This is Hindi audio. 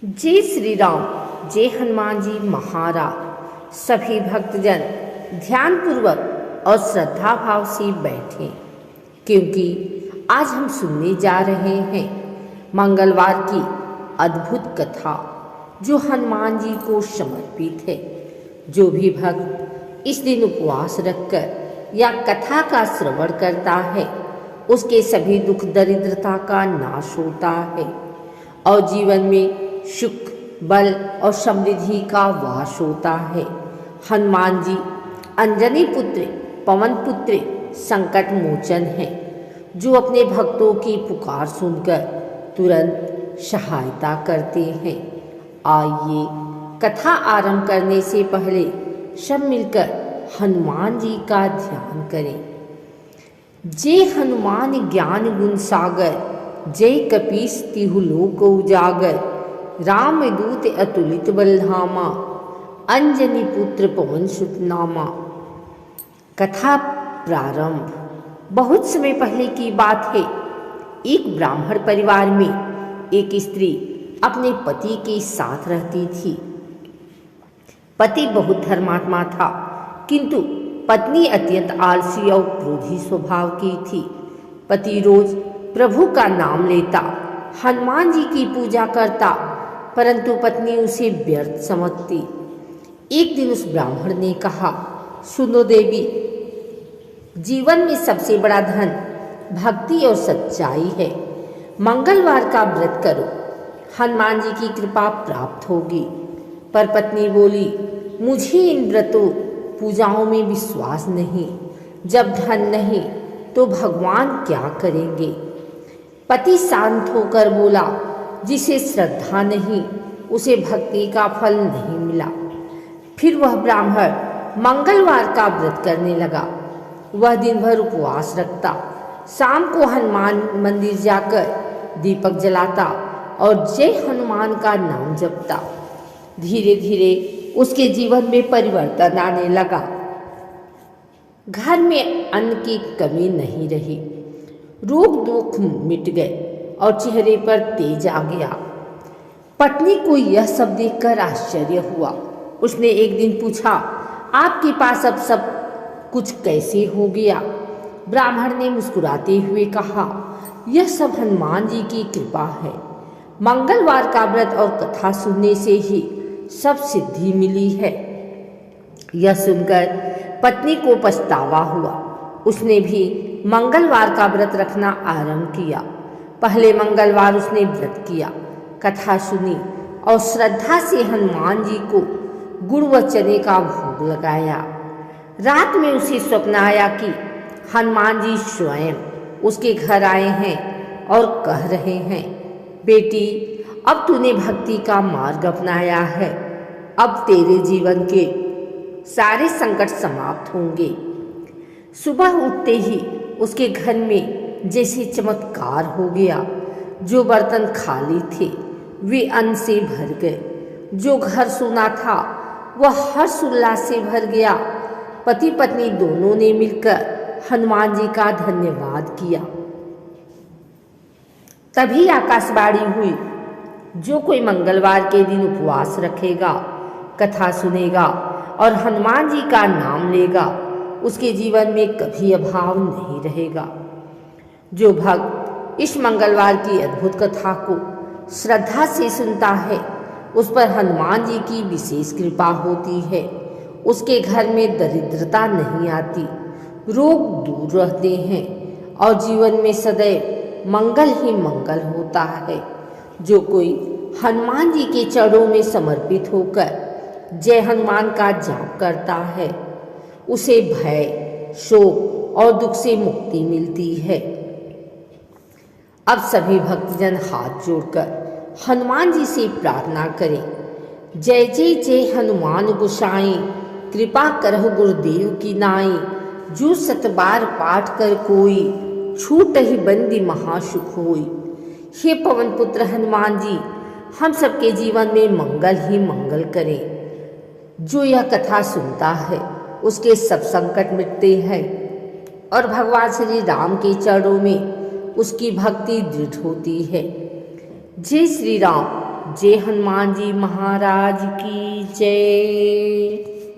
जय श्री राम। जय हनुमान जी महाराज। सभी भक्तजन ध्यान पूर्वक और श्रद्धा भाव से बैठे, क्योंकि आज हम सुनने जा रहे हैं मंगलवार की अद्भुत कथा जो हनुमान जी को समर्पित है। जो भी भक्त इस दिन उपवास रखकर या कथा का श्रवण करता है, उसके सभी दुख दरिद्रता का नाश होता है और जीवन में सुख, बल और समृद्धि का वास होता है। हनुमान जी अंजनी पुत्र, पवन पुत्र, संकट मोचन हैं, जो अपने भक्तों की पुकार सुनकर तुरंत सहायता करते हैं। आइए कथा आरंभ करने से पहले सब मिलकर हनुमान जी का ध्यान करें। जय हनुमान ज्ञान गुण सागर, जय कपीस तिहु लोक उजागर। राम दूत अतुलित बलधामा, अंजनी पुत्र पवन सुत नामा। कथा प्रारंभ। बहुत समय पहले की बात है। एक ब्राह्मण परिवार में एक स्त्री अपने पति के साथ रहती थी। पति बहुत धर्मात्मा था, किंतु पत्नी अत्यंत आलसी और क्रोधी स्वभाव की थी। पति रोज प्रभु का नाम लेता, हनुमान जी की पूजा करता, परंतु पत्नी उसे व्यर्थ समझती। एक दिन उस ब्राह्मण ने कहा, सुनो देवी, जीवन में सबसे बड़ा धन भक्ति और सच्चाई है। मंगलवार का व्रत करो, हनुमान जी की कृपा प्राप्त होगी। पर पत्नी बोली, मुझे इन व्रतों पूजाओं में विश्वास नहीं। जब धन नहीं तो भगवान क्या करेंगे। पति शांत होकर बोला, जिसे श्रद्धा नहीं उसे भक्ति का फल नहीं मिला। फिर वह ब्राह्मण मंगलवार का व्रत करने लगा। वह दिन भर उपवास रखता, शाम को हनुमान मंदिर जाकर दीपक जलाता और जय हनुमान का नाम जपता। धीरे धीरे उसके जीवन में परिवर्तन आने लगा। घर में अन्न की कमी नहीं रही, रोग दुख मिट गए और चेहरे पर तेज आ गया। पत्नी को यह सब देखकर आश्चर्य हुआ। उसने एक दिन पूछा, आपके पास अब सब कुछ कैसे हो गया। ब्राह्मण ने मुस्कुराते हुए कहा, यह सब हनुमान जी की कृपा है। मंगलवार का व्रत और कथा सुनने से ही सब सिद्धि मिली है। यह सुनकर पत्नी को पछतावा हुआ। उसने भी मंगलवार का व्रत रखना आरंभ किया। पहले मंगलवार उसने व्रत किया, कथा सुनी और श्रद्धा से हनुमान जी को गुड़ व चने का भोग लगाया। रात में उसे स्वप्न आया कि हनुमान जी स्वयं उसके घर आए हैं और कह रहे हैं, बेटी, अब तूने भक्ति का मार्ग अपनाया है, अब तेरे जीवन के सारे संकट समाप्त होंगे। सुबह उठते ही उसके घर में जैसे चमत्कार हो गया। जो बर्तन खाली थे वे अन्न से भर गए। जो घर सूना था वह हर्ष उल्लास से भर गया। पति पत्नी दोनों ने मिलकर हनुमान जी का धन्यवाद किया। तभी आकाशवाणी हुई, जो कोई मंगलवार के दिन उपवास रखेगा, कथा सुनेगा और हनुमान जी का नाम लेगा, उसके जीवन में कभी अभाव नहीं रहेगा। जो भक्त इस मंगलवार की अद्भुत कथा को श्रद्धा से सुनता है, उस पर हनुमान जी की विशेष कृपा होती है। उसके घर में दरिद्रता नहीं आती, रोग दूर रहते हैं और जीवन में सदैव मंगल ही मंगल होता है। जो कोई हनुमान जी के चरणों में समर्पित होकर जय हनुमान का जाप करता है, उसे भय, शोक और दुख से मुक्ति मिलती है। अब सभी भक्तजन हाथ जोड़कर हनुमान जी से प्रार्थना करें। जय जय जय हनुमान गोसाई, कृपा करहु गुरुदेव की नाई। जो सतबार पाठ कर कोई, छूट ही बंदी महासुख होई। हे पवन पुत्र हनुमान जी, हम सबके जीवन में मंगल ही मंगल करें। जो यह कथा सुनता है उसके सब संकट मिटते हैं और भगवान श्री राम के चरणों में उसकी भक्ति दृढ़ होती है। जय श्री राम। जय हनुमान जी महाराज की जय।